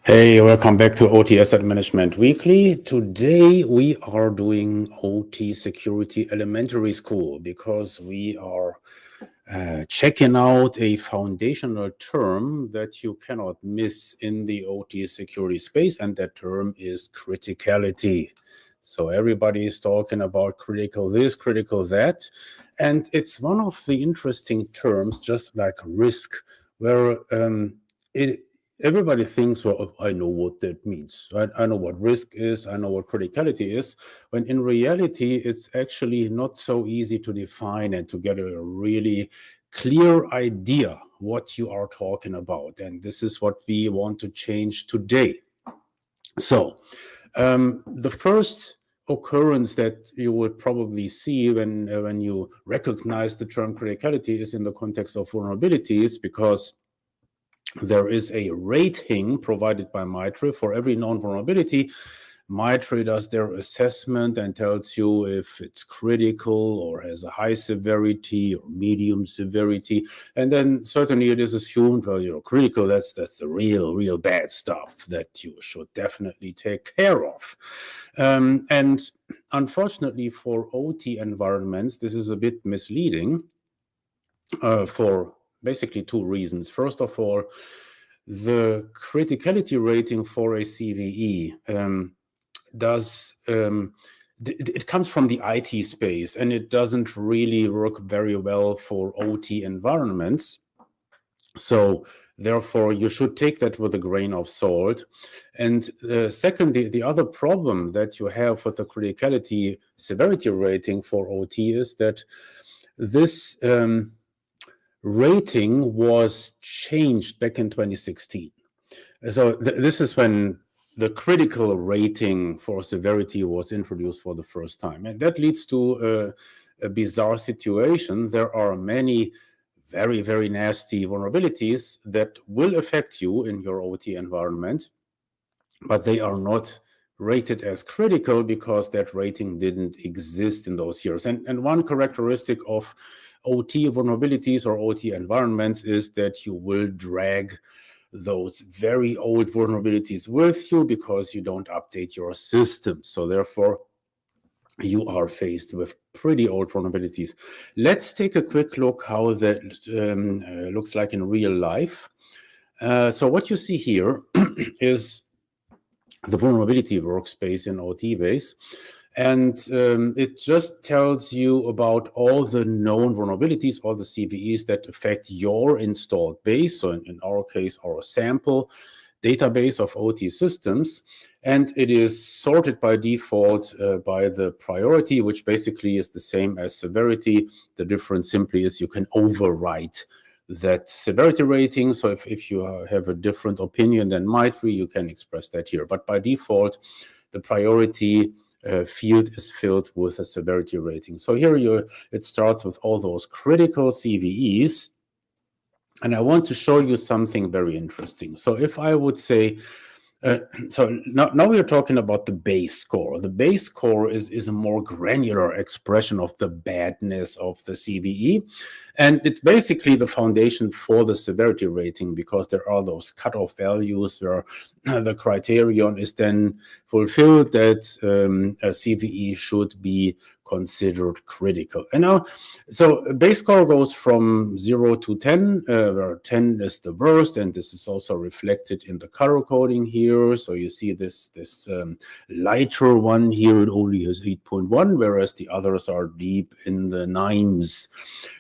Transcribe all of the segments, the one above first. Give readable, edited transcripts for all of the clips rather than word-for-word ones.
Hey, welcome back to OT Asset Management Weekly. Today we are doing OT Security Elementary School because we are checking out a foundational term that you cannot miss in the OT security space, and that term is criticality. So everybody is talking about critical this, critical that, and it's one of the interesting terms, just like risk, where it everybody thinks, well, I know what that means. I know what risk is. I know what criticality is. When in reality, it's actually not so easy to define and to get a really clear idea what you are talking about. And this is what we want to change today. So the first occurrence that you would probably see when you recognize the term criticality is in the context of vulnerabilities, because there is a rating provided by MITRE for every known vulnerability. MITRE does their assessment and tells you if it's critical or has a high severity or medium severity. And then certainly it is assumed, well, critical, that's the real bad stuff that you should definitely take care of. And unfortunately for OT environments, this is a bit misleading for basically two reasons. First of all, the criticality rating for a CVE it comes from the IT space, and it doesn't really work very well for OT environments. So therefore, you should take that with a grain of salt. And second, the other problem that you have with the criticality severity rating for OT is that this rating was changed back in 2016. So this is when the critical rating for severity was introduced for the first time. And that leads to a bizarre situation. There are many very, very nasty vulnerabilities that will affect you in your OT environment, but they are not rated as critical because that rating didn't exist in those years. And one characteristic of OT vulnerabilities or OT environments is that you will drag those very old vulnerabilities with you because you don't update your system. So therefore, you are faced with pretty old vulnerabilities. Let's take a quick look how that looks like in real life. So what you see here is the vulnerability workspace in OTbase. And it just tells you about all the known vulnerabilities, all the CVEs that affect your installed base. So in our case, our sample database of OT systems. And it is sorted by default by the priority, which basically is the same as severity. The difference simply is you can overwrite that severity rating. So if you have a different opinion than MITRE, you can express that here. But by default, the priority field is filled with a severity rating. So here it starts with all those critical CVEs. And I want to show you something very interesting. So if I would say, so now we're talking about the base score. The base score is a more granular expression of the badness of the CVE. And it's basically the foundation for the severity rating, because there are those cutoff values where the criterion is then fulfilled that a CVE should be considered critical. And now, so base score goes from 0 to 10, where 10 is the worst, and this is also reflected in the color coding here. So you see this lighter one here, it only has 8.1, whereas the others are deep in the 9s.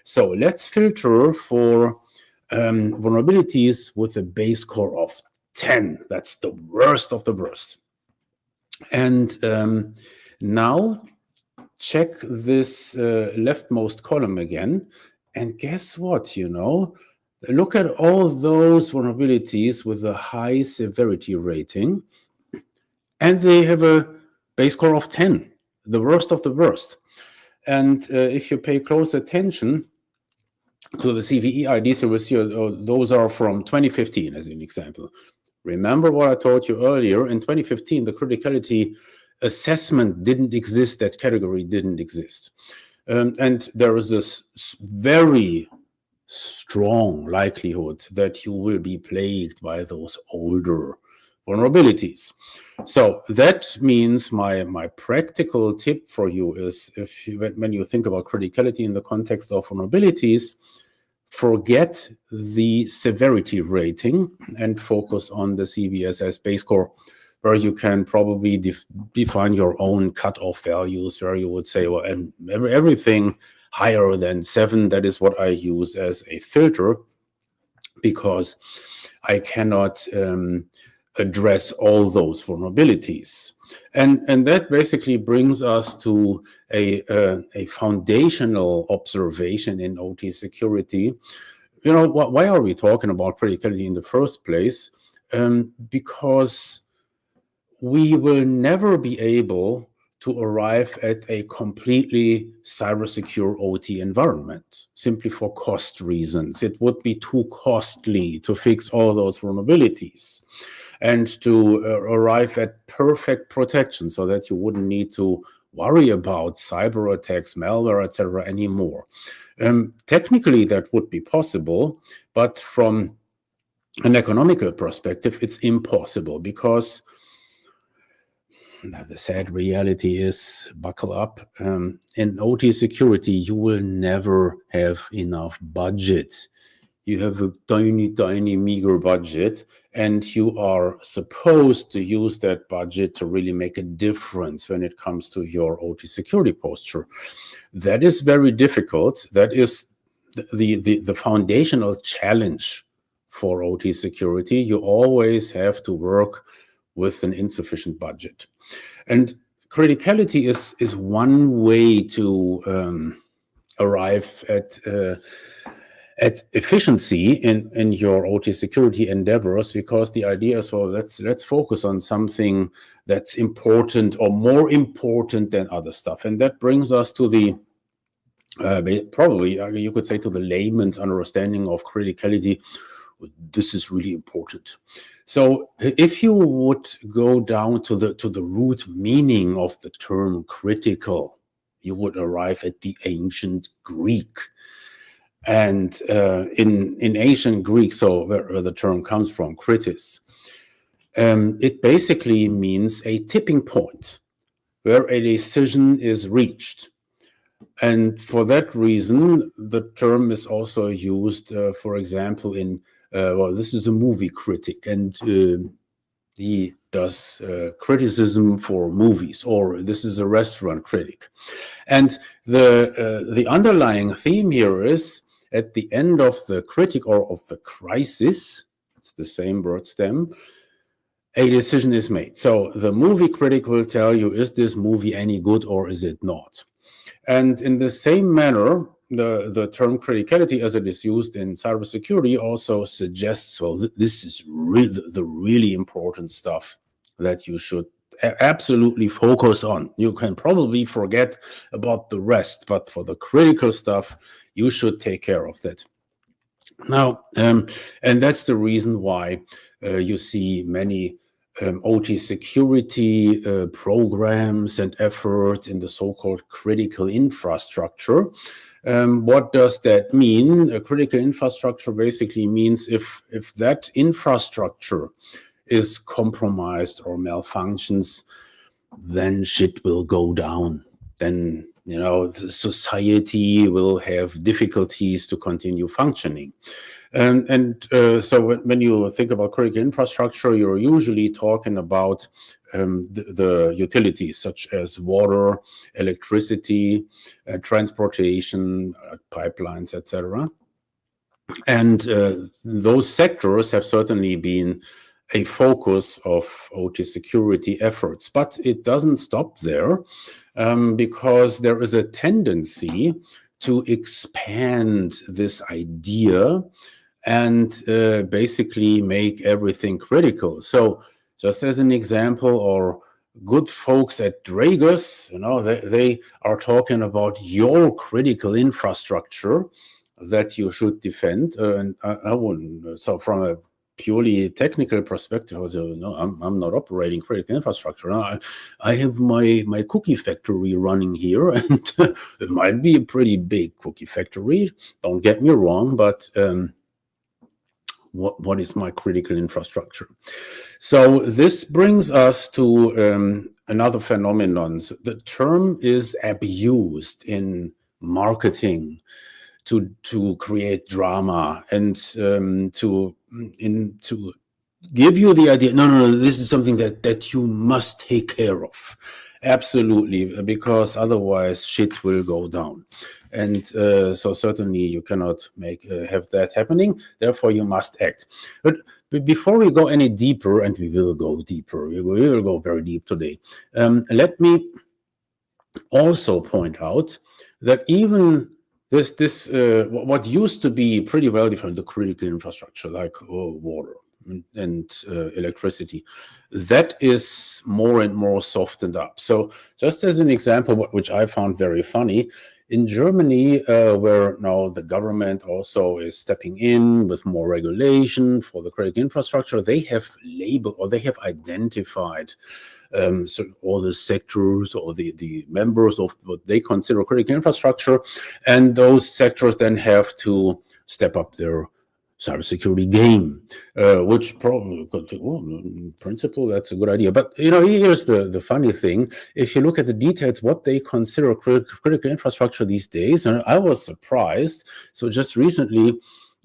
So let's filter for vulnerabilities with a base score of 10. That's the worst of the worst. And now check this leftmost column again. And guess what, Look at all those vulnerabilities with a high severity rating, and they have a base score of 10, the worst of the worst. And if you pay close attention to the CVE IDs, you will see those are from 2015 as an example. Remember what I told you earlier, in 2015, the criticality assessment didn't exist, that category didn't exist. And there is this very strong likelihood that you will be plagued by those older vulnerabilities. So that means my practical tip for you is, when you think about criticality in the context of vulnerabilities, forget the severity rating and focus on the CVSS base score, where you can probably define your own cutoff values, where you would say, well, and everything higher than 7, that is what I use as a filter, because I cannot address all those vulnerabilities. And that basically brings us to a foundational observation in OT security. You know, why are we talking about criticality in the first place? Because we will never be able to arrive at a completely cybersecure OT environment, simply for cost reasons. It would be too costly to fix all those vulnerabilities and to arrive at perfect protection, so that you wouldn't need to worry about cyber attacks, malware, etc. anymore. Technically, that would be possible, but from an economical perspective, it's impossible, because the sad reality is, buckle up, in OT security, you will never have enough budget. You have a tiny, meager budget, and you are supposed to use that budget to really make a difference when it comes to your OT security posture. That is very difficult. That is the foundational challenge for OT security. You always have to work with an insufficient budget. And criticality is one way to arrive at efficiency in your OT security endeavors, because the idea is, well, let's focus on something that's important or more important than other stuff. And that brings us to the probably you could say to the layman's understanding of criticality. This is really important. So if you would go down to the root meaning of the term critical, you would arrive at the ancient Greek. And in ancient Greek, so where the term comes from, kritis, it basically means a tipping point where a decision is reached. And for that reason, the term is also used, for example, in, well, this is a movie critic, and he does criticism for movies, or this is a restaurant critic. And the underlying theme here is, at the end of the critic or of the crisis, it's the same word stem, a decision is made. So the movie critic will tell you, is this movie any good or is it not? And in the same manner, the term criticality, as it is used in cybersecurity, also suggests, well, this is the really important stuff that you should absolutely focus on. You can probably forget about the rest, but for the critical stuff, you should take care of that. Now, and that's the reason why you see many OT security programs and efforts in the so-called critical infrastructure. What does that mean? A critical infrastructure basically means if that infrastructure is compromised or malfunctions, then shit will go down. Then, you know, society will have difficulties to continue functioning. So when you think about critical infrastructure, you're usually talking about the utilities such as water, electricity, transportation, pipelines, etc. And those sectors have certainly been a focus of OT security efforts, but it doesn't stop there, because there is a tendency to expand this idea and basically make everything critical. So just as an example, our good folks at Dragos, you know, they are talking about your critical infrastructure that you should defend. And I wouldn't, so from a purely technical perspective, I was, no, I'm not operating critical infrastructure. No, I have my cookie factory running here, and it might be a pretty big cookie factory. Don't get me wrong, but what is my critical infrastructure? So this brings us to another phenomenon. The term is abused in marketing to create drama and to give you the idea, no, this is something that you must take care of. Absolutely, because otherwise shit will go down. And so certainly you cannot have that happening. Therefore, you must act. But before we go any deeper, and we will go deeper, we will go very deep today, let me also point out that even what used to be pretty well defined, the critical infrastructure, like water and electricity, that is more and more softened up. So just as an example, which I found very funny, in Germany, where now the government also is stepping in with more regulation for the critical infrastructure, they have labeled, or they have identified so all the sectors or the members of what they consider critical infrastructure, and those sectors then have to step up their cybersecurity game, which probably could think, oh, in principle, that's a good idea. But here's the funny thing: if you look at the details, what they consider critical infrastructure these days, and I was surprised. So just recently,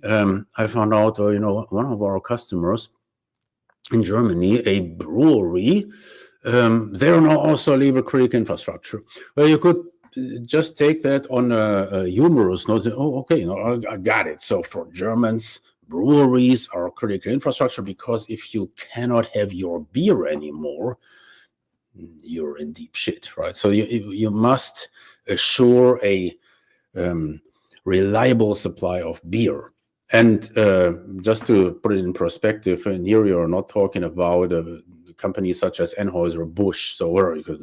I found out, one of our customers in Germany, a brewery, they're now also labeled critical infrastructure. Well, you could just take that on a humorous note. Say, oh, okay, I got it. So for Germans, breweries are critical infrastructure because if you cannot have your beer anymore, you're in deep shit, right? So you must assure a reliable supply of beer. And just to put it in perspective, and here you're not talking about companies such as Anheuser-Busch, so where you could,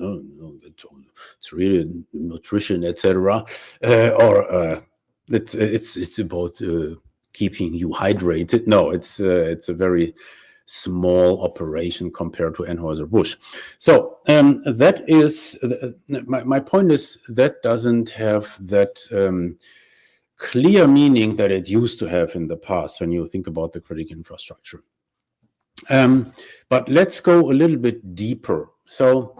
it's really nutrition, etc., or it's about keeping you hydrated. No, it's a very small operation compared to Anheuser-Busch. So that is my point is that doesn't have that clear meaning that it used to have in the past when you think about the critical infrastructure. But let's go a little bit deeper. So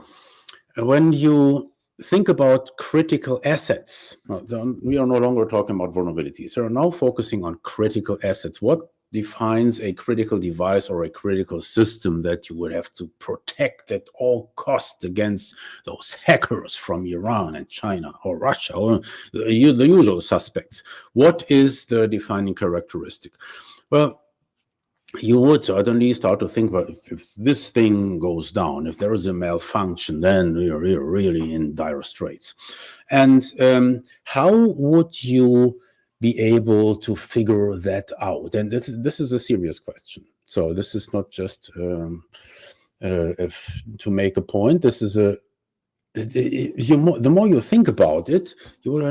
when you think about critical assets, we are no longer talking about vulnerabilities. We're now focusing on critical assets. What defines a critical device or a critical system that you would have to protect at all costs against those hackers from Iran and China or Russia or the usual suspects? What is the defining characteristic? Well, you would certainly start to think about if this thing goes down, if there is a malfunction, then we're really in dire straits. And how would you be able to figure that out? And this is a serious question. So this is not just to make a point. This is the more you think about it, you will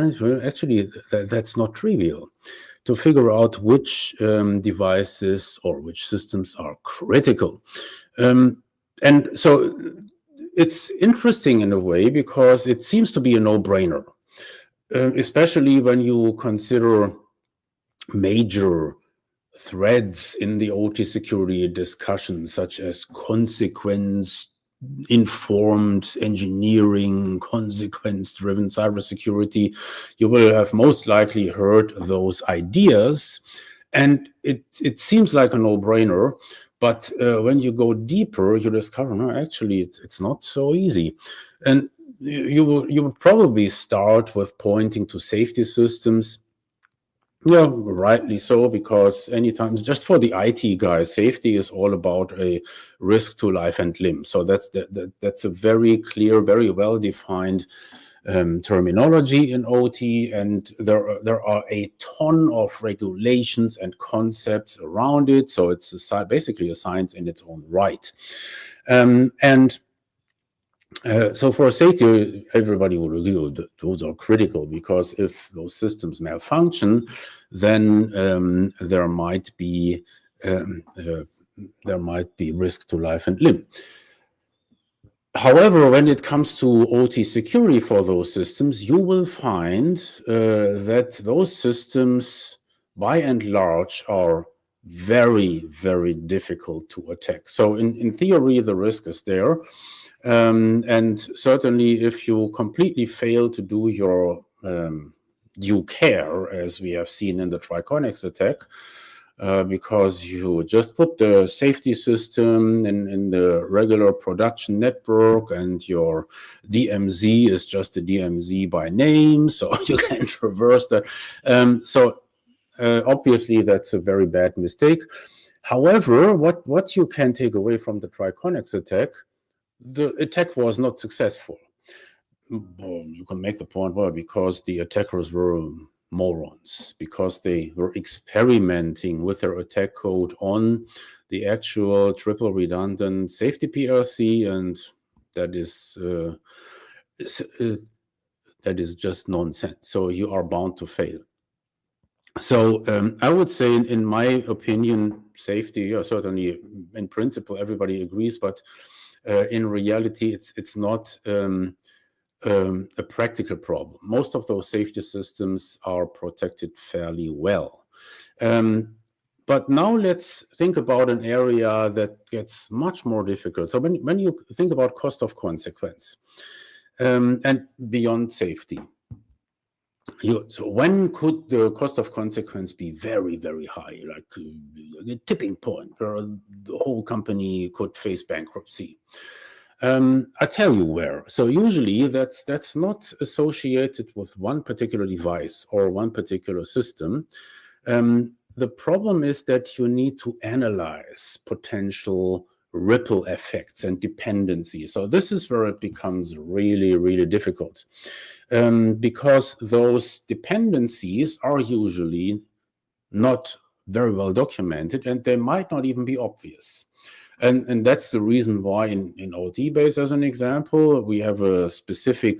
actually that's not trivial to figure out which devices or which systems are critical. And so it's interesting in a way because it seems to be a no-brainer, especially when you consider major threads in the OT security discussion, such as consequence-informed engineering, consequence-driven cybersecurity. You will have most likely heard those ideas, and it seems like a no-brainer. But when you go deeper, you discover, no, actually, it's not so easy. And you would probably start with pointing to safety systems. Yeah, rightly so, because anytime, just for the IT guys, safety is all about a risk to life and limb. So that's a very clear, very well-defined terminology in OT, and there are a ton of regulations and concepts around it. So it's basically a science in its own right. So for safety, everybody will agree those are critical, because if those systems malfunction, then there might be risk to life and limb. However, when it comes to OT security for those systems, you will find that those systems, by and large, are very, very difficult to attack. So in theory, the risk is there. And certainly if you completely fail to do your due care, as we have seen in the Triconex attack, because you just put the safety system in the regular production network, and your DMZ is just a DMZ by name, so you can't reverse that. Obviously, that's a very bad mistake. However, what you can take away from the Triconex attack, the attack was not successful. Well, you can make the point, well, because the attackers were morons, because they were experimenting with their attack code on the actual triple redundant safety PLC, and that is just nonsense. So you are bound to fail. So I would say, in my opinion, safety, certainly in principle everybody agrees, but in reality it's not a practical problem. Most of those safety systems are protected fairly well. But now let's think about an area that gets much more difficult. So when you think about cost of consequence and beyond safety, so when could the cost of consequence be very, very high, like the tipping point where the whole company could face bankruptcy? I tell you where. So usually that's not associated with one particular device or one particular system. The problem is that you need to analyze potential ripple effects and dependencies. So this is where it becomes really, really difficult, because those dependencies are usually not very well documented, and they might not even be obvious. And that's the reason why in OTbase, as an example, we have a specific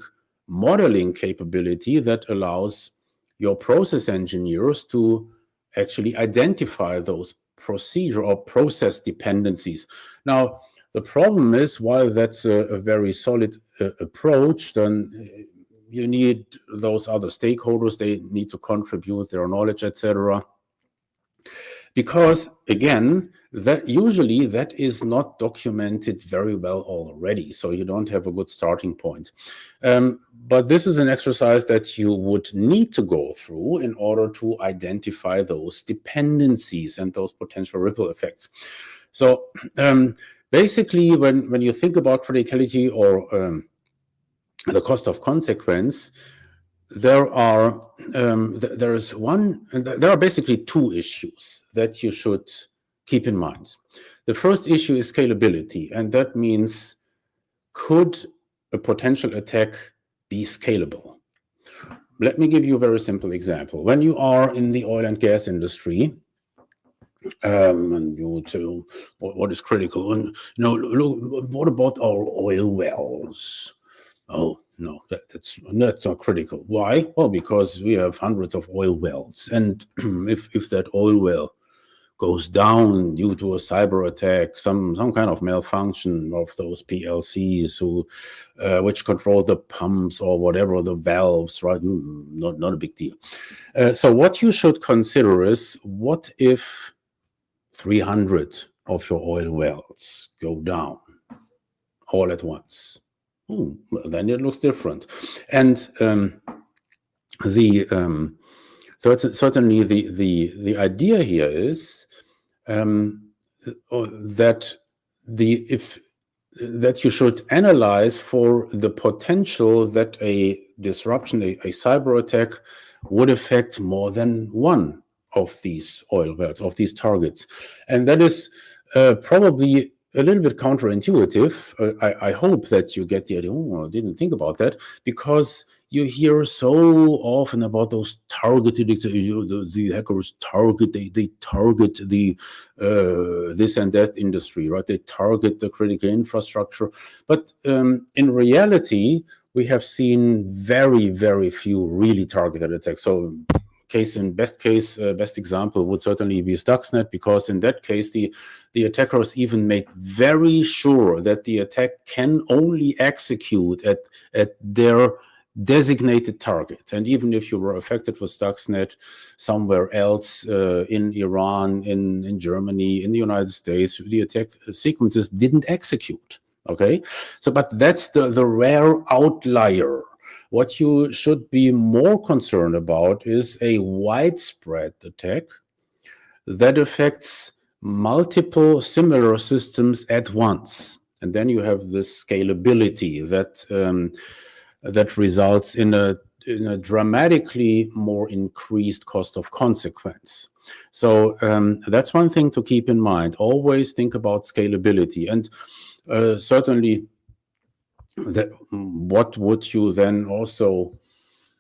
modeling capability that allows your process engineers to actually identify those procedure or process dependencies. Now, the problem is, while that's a very solid approach, then you need those other stakeholders. They need to contribute their knowledge, etc. Because again, that is not documented very well already, so you don't have a good starting point. But this is an exercise that you would need to go through in order to identify those dependencies and those potential ripple effects. So basically, when you think about criticality or the cost of consequence, there are basically two issues that you should keep in mind. The first issue is scalability, and that means, could a potential attack be scalable? Let me give you a very simple example. When you are in the oil and gas industry, and you would say, what is critical? And look, what about our oil wells? Oh, no, that's not critical. Why? Well, because we have hundreds of oil wells, and if that oil well goes down due to a cyber attack, some kind of malfunction of those PLCs which control the pumps or whatever, the valves, right? Not a big deal. So what you should consider is, what if 300 of your oil wells go down all at once? Then it looks different. And certainly the idea here is that you should analyze for the potential that a disruption, a cyber attack, would affect more than one of these oil wells, of these targets. And that is probably a little bit counterintuitive. I hope that you get the idea, I didn't think about that, because you hear so often about those targeted, the hackers target, they target the this and that industry, right? They target the critical infrastructure. But in reality, we have seen very, very few really targeted attacks. So best example would certainly be Stuxnet, because in that case, the attackers even made very sure that the attack can only execute at their designated target. And even if you were affected with Stuxnet somewhere else, in Iran, in Germany, in the United States, the attack sequences didn't execute. Okay, so but that's the rare outlier. What you should be more concerned about is a widespread attack that affects multiple similar systems at once. And then you have this scalability that results in a dramatically more increased cost of consequence. So that's one thing to keep in mind. Always think about scalability. And certainly, what would you then also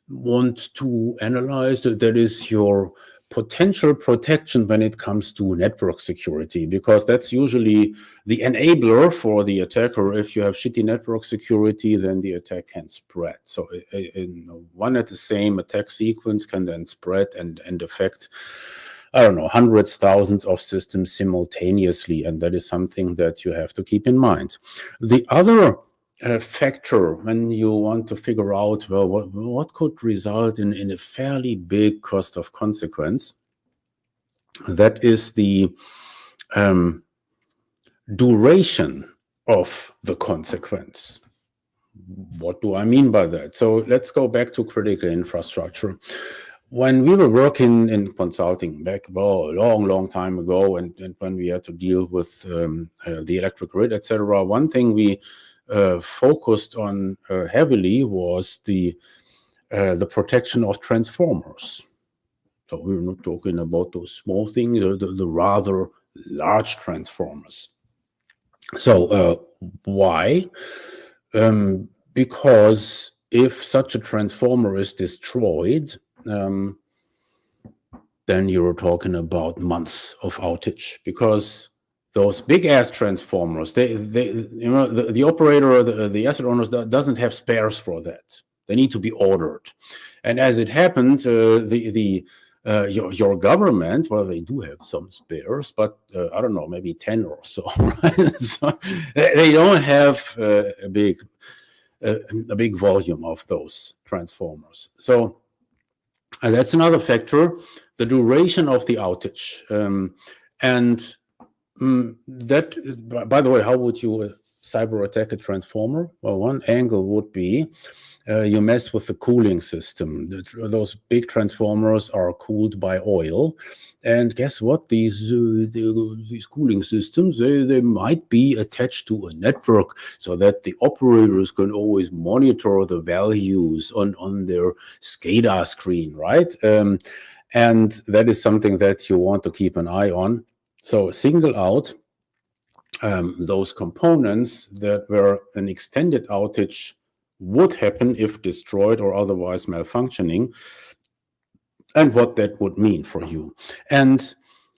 want to analyze? That is your potential protection when it comes to network security, because that's usually the enabler for the attacker. If you have shitty network security, then the attack can spread. So one at the same attack sequence can then spread and affect, I don't know, hundreds, thousands of systems simultaneously. And that is something that you have to keep in mind. The other factor when you want to figure out, well, what could result in a fairly big cost of consequence, that is the duration of the consequence. What do I mean by that? So let's go back to critical infrastructure. When we were working in consulting back, well, a long time ago, and when we had to deal with the electric grid, etc., one thing we focused on heavily was the protection of transformers. So we're not talking about those small things, the rather large transformers. So why? Because if such a transformer is destroyed, then you're talking about months of outage, because those big ass transformers, the operator or the asset owners doesn't have spares for that. They need to be ordered. And as it happened, your government, well, they do have some spares, but I don't know, maybe 10 or so. Right? So they don't have a big volume of those transformers. So that's another factor, the duration of the outage. And that, by the way, how would you cyber attack a transformer? Well, one angle would be you mess with the cooling system. Those big transformers are cooled by oil, and guess what? These cooling systems, they might be attached to a network so that the operators can always monitor the values on their SCADA screen, right? And that is something that you want to keep an eye on. So single out those components that were an extended outage would happen if destroyed or otherwise malfunctioning, and what that would mean for you. And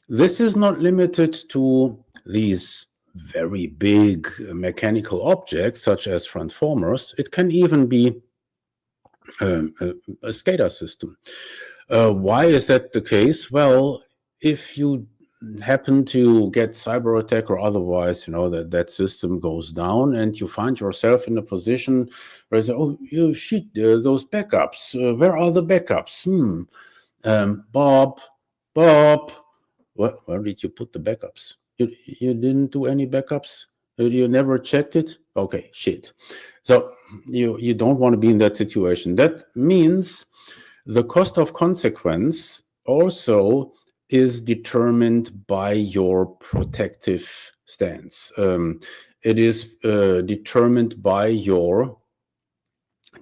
this is not limited to these very big mechanical objects such as transformers. It can even be a SCADA system. Why is that the case? Well, if you happen to get cyber attack or otherwise, that system goes down, and you find yourself in a position where you say, oh, shit, those backups, where are the backups? Bob, where did you put the backups? You didn't do any backups? You never checked it? Okay, shit. So you don't want to be in that situation. That means the cost of consequence also is determined by your protective stance. It is determined by your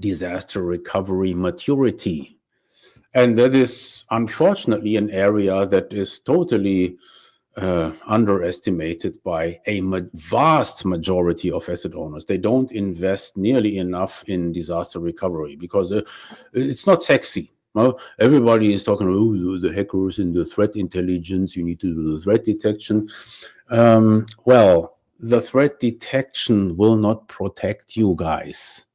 disaster recovery maturity. And that is unfortunately an area that is totally underestimated by a vast majority of asset owners. They don't invest nearly enough in disaster recovery because it's not sexy. Well, everybody is talking about the hackers and the threat intelligence. You need to do the threat detection. Well, the threat detection will not protect you guys.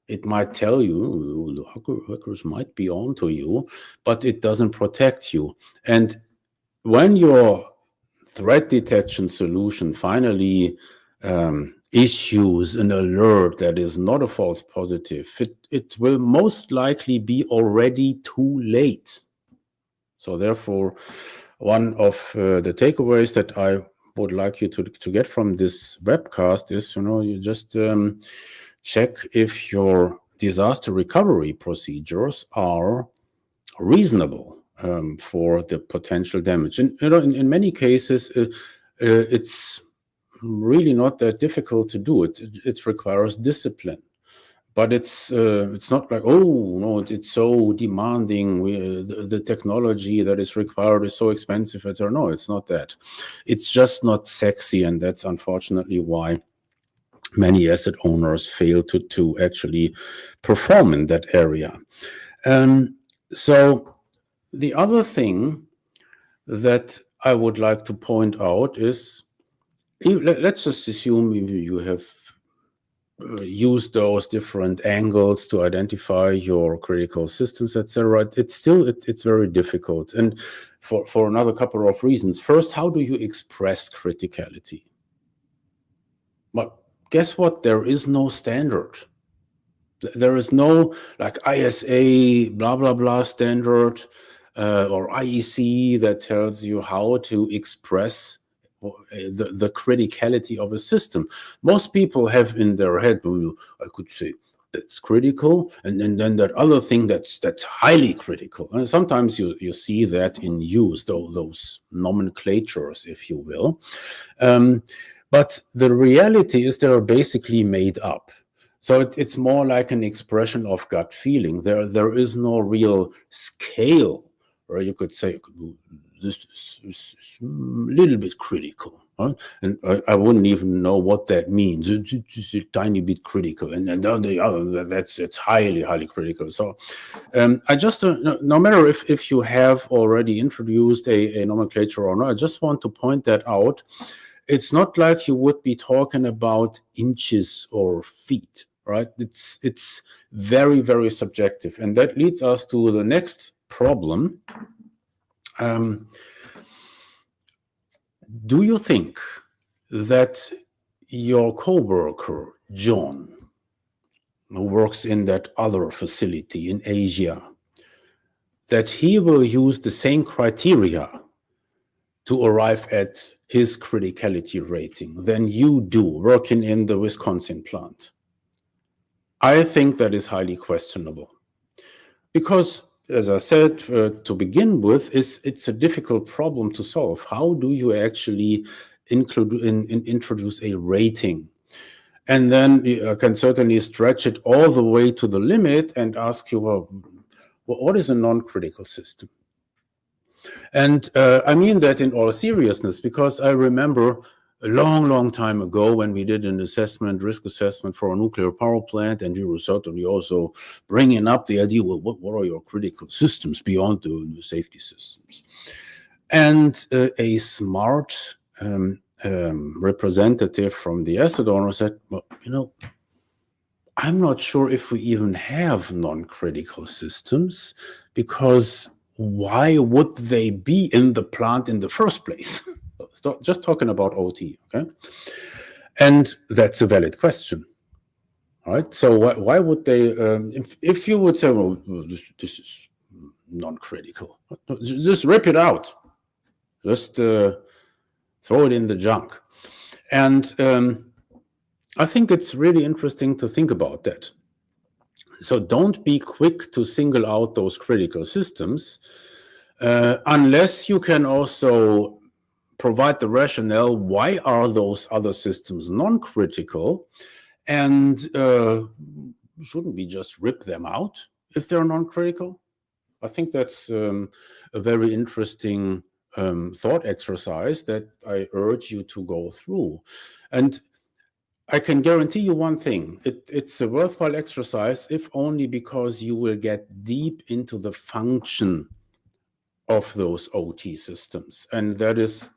It might tell you the hackers might be onto you, but it doesn't protect you. And when your threat detection solution finally issues an alert that is not a false positive, it will most likely be already too late. So therefore, one of the takeaways that I would like you to get from this webcast is, you just check if your disaster recovery procedures are reasonable for the potential damage. And in many cases, it's really not that difficult to do. It requires discipline. But it's not like, oh no, it's so demanding. The technology that is required is so expensive. No, it's not that. It's just not sexy, and that's unfortunately why many asset owners fail to actually perform in that area. So the other thing that I would like to point out is, let's just assume you have use those different angles to identify your critical systems, etc. It's very difficult, and for another couple of reasons. First, how do you express criticality? But guess what? There is no standard. There is no like ISA blah blah blah standard or IEC that tells you how to express the criticality of a system. Most people have in their head, I could say, that's critical, and then that other thing that's highly critical. And sometimes you see that in use, those nomenclatures, if you will. But the reality is they are basically made up. So it's more like an expression of gut feeling. There is no real scale where you could say, this is a little bit critical. Huh? And I wouldn't even know what that means. It's a tiny bit critical. And then the other, it's highly, highly critical. So I just, no matter if you have already introduced a nomenclature or not, I just want to point that out. It's not like you would be talking about inches or feet, right? It's very, very subjective. And that leads us to the next problem. Do you think that your coworker, John, who works in that other facility in Asia, that he will use the same criteria to arrive at his criticality rating than you do working in the Wisconsin plant? I think that is highly questionable. Because, as I said, to begin with, it's a difficult problem to solve. How do you actually introduce a rating? And then you can certainly stretch it all the way to the limit and ask you, well, what is a non-critical system? And I mean that in all seriousness, because I remember a long, long time ago when we did an risk assessment for a nuclear power plant, and we were certainly also bringing up the idea, well, what are your critical systems beyond the safety systems? And a smart representative from the asset owner said, well, I'm not sure if we even have non-critical systems, because why would they be in the plant in the first place? Just talking about OT, okay? And that's a valid question, right? So why would they, if you would say, well, this is non-critical, just rip it out. Just throw it in the junk. And I think it's really interesting to think about that. So don't be quick to single out those critical systems unless you can also provide the rationale, why are those other systems non-critical, and shouldn't we just rip them out if they're non-critical? I think that's a very interesting thought exercise that I urge you to go through. And I can guarantee you one thing, it's a worthwhile exercise, if only because you will get deep into the function of those OT systems. And that is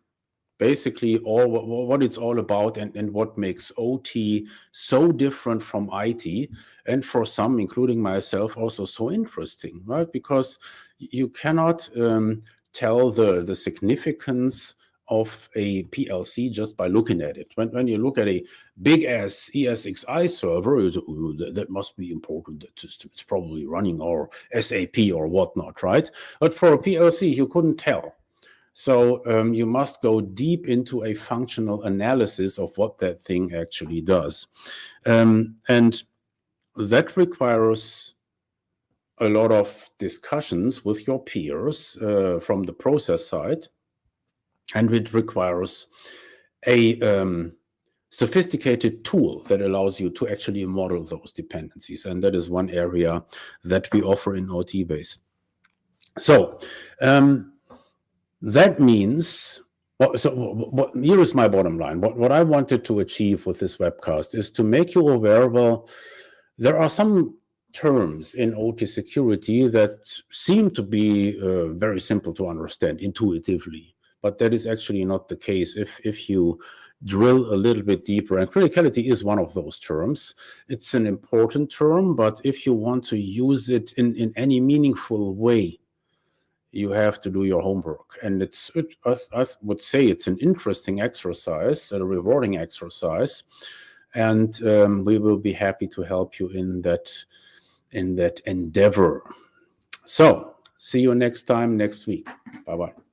basically what it's all about, and what makes OT so different from IT, and for some, including myself, also so interesting, right? Because you cannot tell the significance of a PLC just by looking at it. When you look at a big ass ESXi server, you say, "Ooh, that must be important, that system. It's probably running our SAP or whatnot, right?" But for a PLC, you couldn't tell. So you must go deep into a functional analysis of what that thing actually does. And that requires a lot of discussions with your peers from the process side. And it requires a sophisticated tool that allows you to actually model those dependencies. And that is one area that we offer in OTbase. So that means, here is my bottom line. What I wanted to achieve with this webcast is to make you aware, well, there are some terms in OT security that seem to be very simple to understand intuitively, but that is actually not the case if you drill a little bit deeper. And criticality is one of those terms. It's an important term, but if you want to use it in any meaningful way, you have to do your homework. And I would say it's an interesting exercise, a rewarding exercise. And we will be happy to help you in that endeavor. So see you next time, next week. Bye-bye.